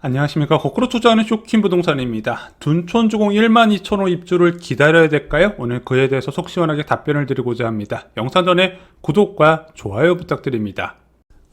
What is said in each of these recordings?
안녕하십니까. 거꾸로 투자하는 쇼킹 부동산입니다. 둔촌주공 12,000호 입주를 기다려야 될까요? 오늘 그에 대해서 속 시원하게 답변을 드리고자 합니다. 영상 전에 구독과 좋아요 부탁드립니다.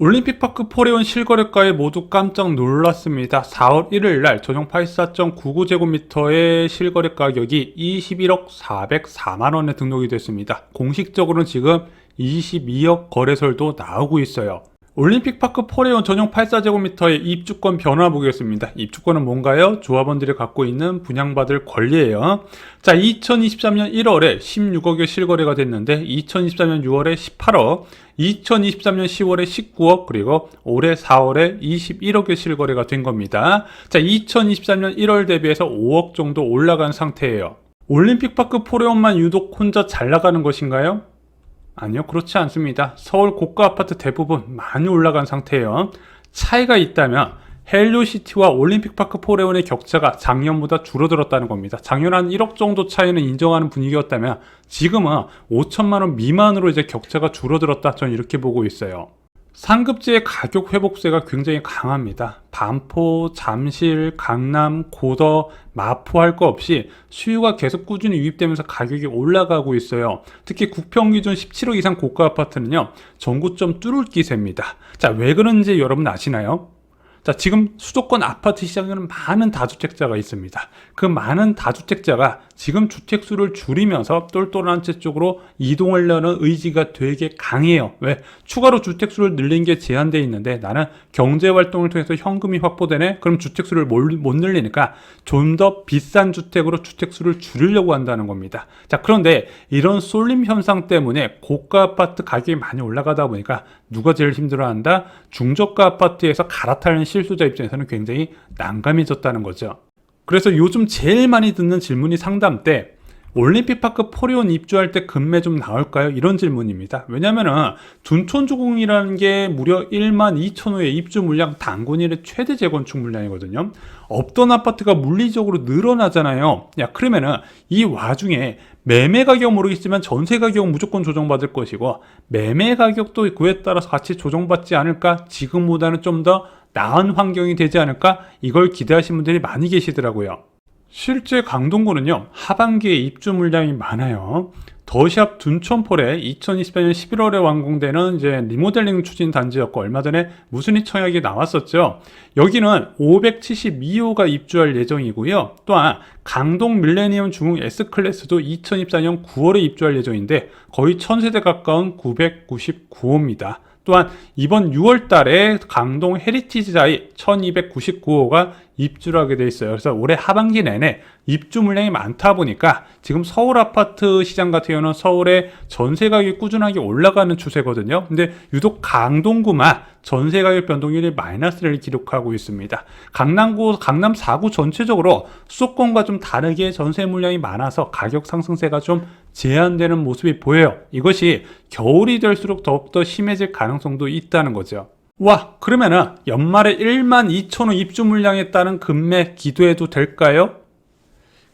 올림픽파크 포레온 실거래가에 모두 깜짝 놀랐습니다. 4월 1일 날 전용 84.99제곱미터의 실거래 가격이 21억 404만원에 등록이 됐습니다. 공식적으로는 지금 22억 거래설도 나오고 있어요. 올림픽파크 포레온 전용 84제곱미터의 입주권 변화 보겠습니다. 입주권은 뭔가요? 조합원들이 갖고 있는 분양받을 권리예요. 자, 2023년 1월에 16억에 실거래가 됐는데 2024년 6월에 18억, 2023년 10월에 19억, 그리고 올해 4월에 21억에 실거래가 된 겁니다. 자, 2023년 1월 대비해서 5억 정도 올라간 상태예요. 올림픽파크 포레온만 유독 혼자 잘 나가는 것인가요? 아니요, 그렇지 않습니다. 서울 고가 아파트 대부분 많이 올라간 상태예요. 차이가 있다면 헬리오시티와 올림픽파크 포레온의 격차가 작년보다 줄어들었다는 겁니다. 작년 한 1억 정도 차이는 인정하는 분위기였다면 지금은 5천만원 미만으로 이제 격차가 줄어들었다, 저는 이렇게 보고 있어요. 상급지의 가격 회복세가 굉장히 강합니다. 반포, 잠실, 강남, 고더, 마포 할 거 없이 수요가 계속 꾸준히 유입되면서 가격이 올라가고 있어요. 특히 국평기준 17억 이상 고가 아파트는요, 전고점 뚫을 기세입니다. 자, 왜 그런지 여러분 아시나요? 자, 지금 수도권 아파트 시장에는 많은 다주택자가 있습니다. 그 많은 다주택자가 지금 주택수를 줄이면서 똘똘한 채 쪽으로 이동하려는 의지가 되게 강해요. 왜? 추가로 주택수를 늘린 게 제한되어 있는데 나는 경제활동을 통해서 현금이 확보되네? 그럼 주택수를 못 늘리니까 좀 더 비싼 주택으로 주택수를 줄이려고 한다는 겁니다. 자, 그런데 이런 쏠림 현상 때문에 고가 아파트 가격이 많이 올라가다 보니까 누가 제일 힘들어한다? 중저가 아파트에서 갈아타는 실수자 입장에서는 굉장히 난감해졌다는 거죠. 그래서 요즘 제일 많이 듣는 질문이 상담 때 올림픽파크 포레온 입주할 때 금매 좀 나올까요? 이런 질문입니다. 왜냐면은 둔촌주공이라는 게 무려 12,000호의 입주 물량 단군 일의 최대 재건축 물량이거든요. 없던 아파트가 물리적으로 늘어나잖아요. 야, 그러면은 이 와중에 매매 가격 모르겠지만 전세 가격은 무조건 조정받을 것이고 매매 가격도 그에 따라서 같이 조정받지 않을까? 지금보다는 좀 더 나은 환경이 되지 않을까? 이걸 기대하시는 분들이 많이 계시더라고요. 실제 강동구는요, 하반기에 입주 물량이 많아요. 더샵 둔촌폴에 2024년 11월에 완공되는 이제 리모델링 추진 단지였고, 얼마 전에 무순위 청약이 나왔었죠. 여기는 572호가 입주할 예정이고요. 또한 강동 밀레니엄 중흥 S클래스도 2024년 9월에 입주할 예정인데 거의 1000세대 가까운 999호입니다. 또한 이번 6월 달에 강동 헤리티지자이 1299호가 입주를 하게 돼 있어요. 그래서 올해 하반기 내내 입주 물량이 많다 보니까 지금 서울 아파트 시장 같은 경우는 서울의 전세 가격이 꾸준하게 올라가는 추세거든요. 근데 유독 강동구만 전세 가격 변동률이 마이너스를 기록하고 있습니다. 강남 4구 전체적으로 수도권과 좀 다르게 전세 물량이 많아서 가격 상승세가 좀 제한되는 모습이 보여요. 이것이 겨울이 될수록 더욱더 심해질 가능성도 있다는 거죠. 와, 그러면은 연말에 12,000호 입주 물량에 따른 금매 기도해도 될까요?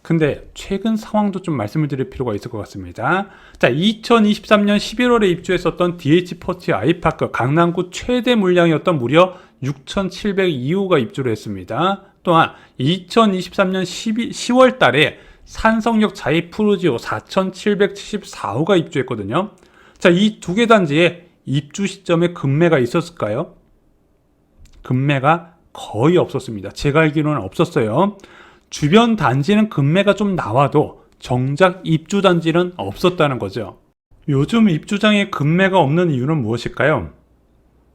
근데 최근 상황도 좀 말씀을 드릴 필요가 있을 것 같습니다. 자, 2023년 11월에 입주했었던 DH포트 아이파크 강남구 최대 물량이었던 무려 6,702호가 입주를 했습니다. 또한 2023년 10월 달에 산성역 자이 푸르지오 4,774호가 입주했거든요. 자, 이 두 개 단지에 입주 시점에 금매가 있었을까요? 금매가 거의 없었습니다. 제가 알기로는 없었어요. 주변 단지는 금매가 좀 나와도 정작 입주 단지는 없었다는 거죠. 요즘 입주장에 금매가 없는 이유는 무엇일까요?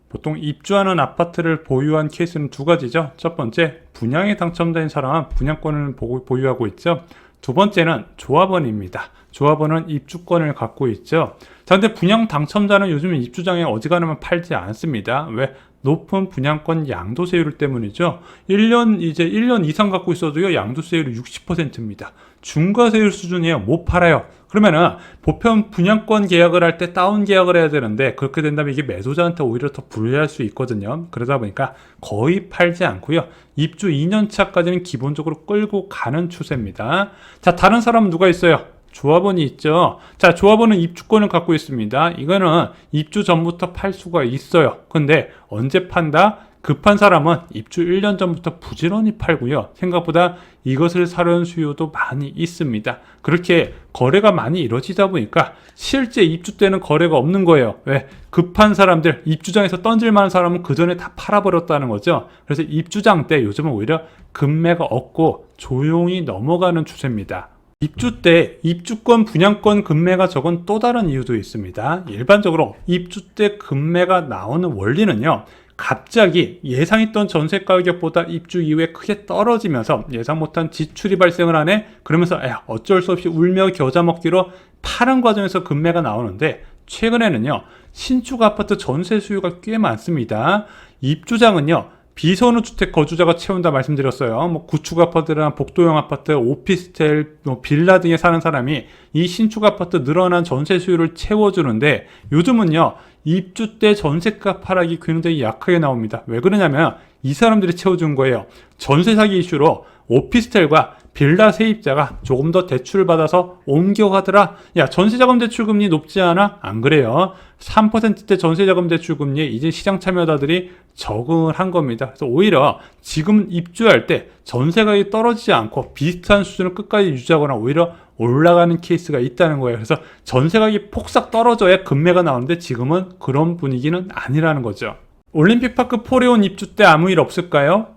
보통 입주하는 아파트를 보유한 케이스는 두 가지죠. 첫 번째, 분양에 당첨된 사람은 분양권을 보유하고 있죠. 두 번째는 조합원입니다. 조합원은 입주권을 갖고 있죠. 자, 근데 분양 당첨자는 요즘 입주장에 어지간하면 팔지 않습니다. 왜? 높은 분양권 양도세율 때문이죠. 1년 이상 갖고 있어도요, 양도세율이 60%입니다. 중과세율 수준이에요. 못 팔아요. 그러면은 보편 분양권 계약을 할 때 다운 계약을 해야 되는데 그렇게 된다면 이게 매도자한테 오히려 더 불리할 수 있거든요. 그러다 보니까 거의 팔지 않고요. 입주 2년 차까지는 기본적으로 끌고 가는 추세입니다. 자, 다른 사람은 누가 있어요? 조합원이 있죠. 자, 조합원은 입주권을 갖고 있습니다. 이거는 입주 전부터 팔 수가 있어요. 근데 언제 판다? 급한 사람은 입주 1년 전부터 부지런히 팔고요. 생각보다 이것을 사려는 수요도 많이 있습니다. 그렇게 거래가 많이 이루어지다 보니까 실제 입주 때는 거래가 없는 거예요. 왜? 급한 사람들, 입주장에서 던질 만한 사람은 그 전에 다 팔아버렸다는 거죠. 그래서 입주장 때 요즘은 오히려 급매가 없고 조용히 넘어가는 추세입니다. 입주 때 입주권, 분양권 급매가 적은 또 다른 이유도 있습니다. 일반적으로 입주 때 급매가 나오는 원리는요. 갑자기 예상했던 전세 가격보다 입주 이후에 크게 떨어지면서 예상 못한 지출이 발생을 하네. 그러면서 어쩔 수 없이 울며 겨자 먹기로 파는 과정에서 급매가 나오는데, 최근에는요 신축 아파트 전세 수요가 꽤 많습니다. 입주장은요 비선호주택 거주자가 채운다 말씀드렸어요. 뭐 구축 아파트나 복도형 아파트, 오피스텔, 빌라 등에 사는 사람이 이 신축 아파트 늘어난 전세 수요를 채워주는데, 요즘은요 입주 때 전세값 하락이 굉장히 약하게 나옵니다. 왜 그러냐면 이 사람들이 채워준 거예요. 전세 사기 이슈로 오피스텔과 빌라 세입자가 조금 더 대출을 받아서 옮겨가더라. 야, 전세자금 대출금리 높지 않아? 안 그래요. 3%대 전세자금 대출금리에 이제 시장 참여자들이 적응을 한 겁니다. 그래서 오히려 지금 입주할 때 전세가격이 떨어지지 않고 비슷한 수준을 끝까지 유지하거나 오히려 올라가는 케이스가 있다는 거예요. 그래서 전세가격이 폭삭 떨어져야 급매가 나오는데 지금은 그런 분위기는 아니라는 거죠. 올림픽파크 포레온 입주 때 아무 일 없을까요?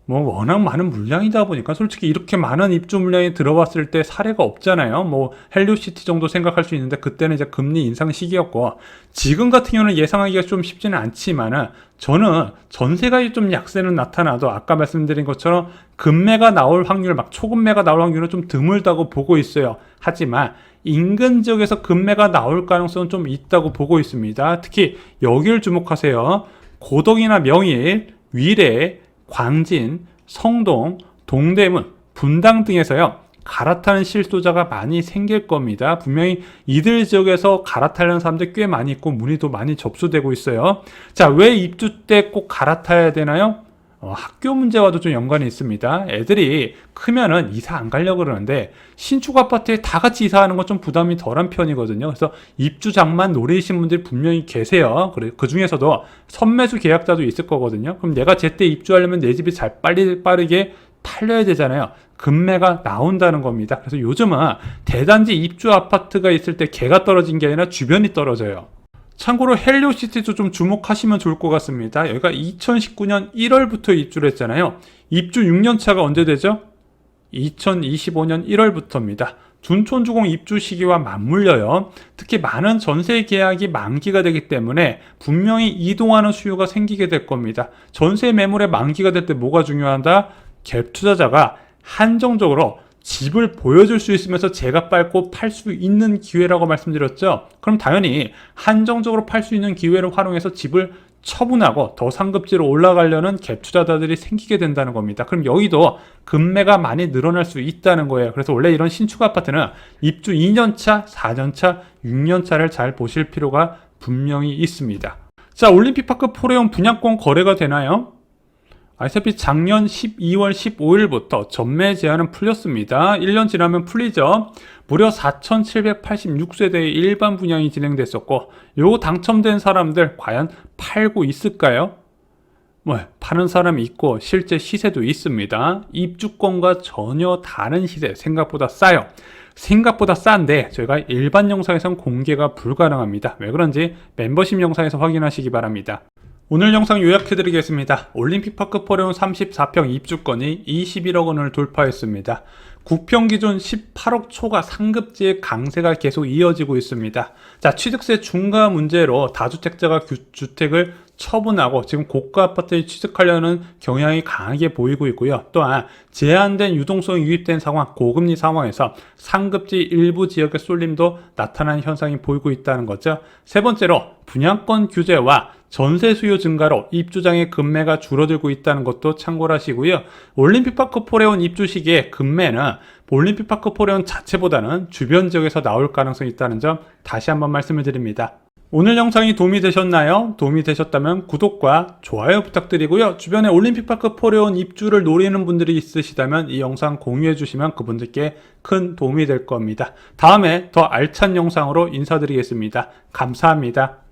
뭐 워낙 많은 물량이다 보니까 솔직히 이렇게 많은 입주 물량이 들어왔을 때 사례가 없잖아요. 뭐 헬리오시티 정도 생각할 수 있는데 그때는 이제 금리 인상 시기였고, 지금 같은 경우는 예상하기가 좀 쉽지는 않지만은 저는 전세가격이 좀 약세는 나타나도 아까 말씀드린 것처럼 급매가 나올 확률, 막 초급매가 나올 확률은 좀 드물다고 보고 있어요. 하지만 인근 지역에서 급매가 나올 가능성은 좀 있다고 보고 있습니다. 특히 여기를 주목하세요. 고덕이나 명일, 위례, 광진, 성동, 동대문, 분당 등에서요 갈아타는 실소자가 많이 생길 겁니다. 분명히 이들 지역에서 갈아타려는 사람들 꽤 많이 있고 문의도 많이 접수되고 있어요. 자, 왜 입주 때 꼭 갈아타야 되나요? 학교 문제와도 좀 연관이 있습니다. 애들이 크면은 이사 안 가려고 그러는데 신축 아파트에 다 같이 이사하는 건 좀 부담이 덜한 편이거든요. 그래서 입주장만 노리신 분들이 분명히 계세요. 그 중에서도 선매수 계약자도 있을 거거든요. 그럼 내가 제때 입주하려면 내 집이 빠르게 팔려야 되잖아요. 급매가 나온다는 겁니다. 그래서 요즘은 대단지 입주 아파트가 있을 때 개가 떨어진 게 아니라 주변이 떨어져요. 참고로 헬리오시티도 좀 주목하시면 좋을 것 같습니다. 여기가 2019년 1월부터 입주를 했잖아요. 입주 6년차가 언제 되죠? 2025년 1월부터입니다. 둔촌주공 입주 시기와 맞물려요. 특히 많은 전세 계약이 만기가 되기 때문에 분명히 이동하는 수요가 생기게 될 겁니다. 전세 매물의 만기가 될 때 뭐가 중요하다? 갭 투자자가 한정적으로 집을 보여줄 수 있으면서 제가 빨고 팔 수 있는 기회라고 말씀드렸죠. 그럼 당연히 한정적으로 팔 수 있는 기회를 활용해서 집을 처분하고 더 상급지로 올라가려는 갭 투자자들이 생기게 된다는 겁니다. 그럼 여기도 급매가 많이 늘어날 수 있다는 거예요. 그래서 원래 이런 신축 아파트는 입주 2년차, 4년차, 6년차를 잘 보실 필요가 분명히 있습니다. 자, 올림픽파크 포레온 분양권 거래가 되나요? 아시다시피 작년 12월 15일부터 전매 제한은 풀렸습니다. 1년 지나면 풀리죠. 무려 4,786세대의 일반 분양이 진행됐었고, 요 당첨된 사람들 과연 팔고 있을까요? 파는 사람이 있고 실제 시세도 있습니다. 입주권과 전혀 다른 시세, 생각보다 싸요. 생각보다 싼데 저희가 일반 영상에선 공개가 불가능합니다. 왜 그런지 멤버십 영상에서 확인하시기 바랍니다. 오늘 영상 요약해드리겠습니다. 올림픽파크 포레온 34평 입주권이 21억 원을 돌파했습니다. 구평 기준 18억 초과 상급지의 강세가 계속 이어지고 있습니다. 자, 취득세 중과 문제로 다주택자가 주택을 처분하고 지금 고가 아파트에 취득하려는 경향이 강하게 보이고 있고요. 또한 제한된 유동성이 유입된 상황, 고금리 상황에서 상급지 일부 지역의 쏠림도 나타나는 현상이 보이고 있다는 거죠. 세 번째로 분양권 규제와 전세 수요 증가로 입주장의 급매가 줄어들고 있다는 것도 참고를 하시고요. 올림픽파크 포레온 입주 시기에 급매는 올림픽파크 포레온 자체보다는 주변 지역에서 나올 가능성이 있다는 점 다시 한번 말씀을 드립니다. 오늘 영상이 도움이 되셨나요? 도움이 되셨다면 구독과 좋아요 부탁드리고요. 주변에 올림픽파크 포레온 입주를 노리는 분들이 있으시다면 이 영상 공유해 주시면 그분들께 큰 도움이 될 겁니다. 다음에 더 알찬 영상으로 인사드리겠습니다. 감사합니다.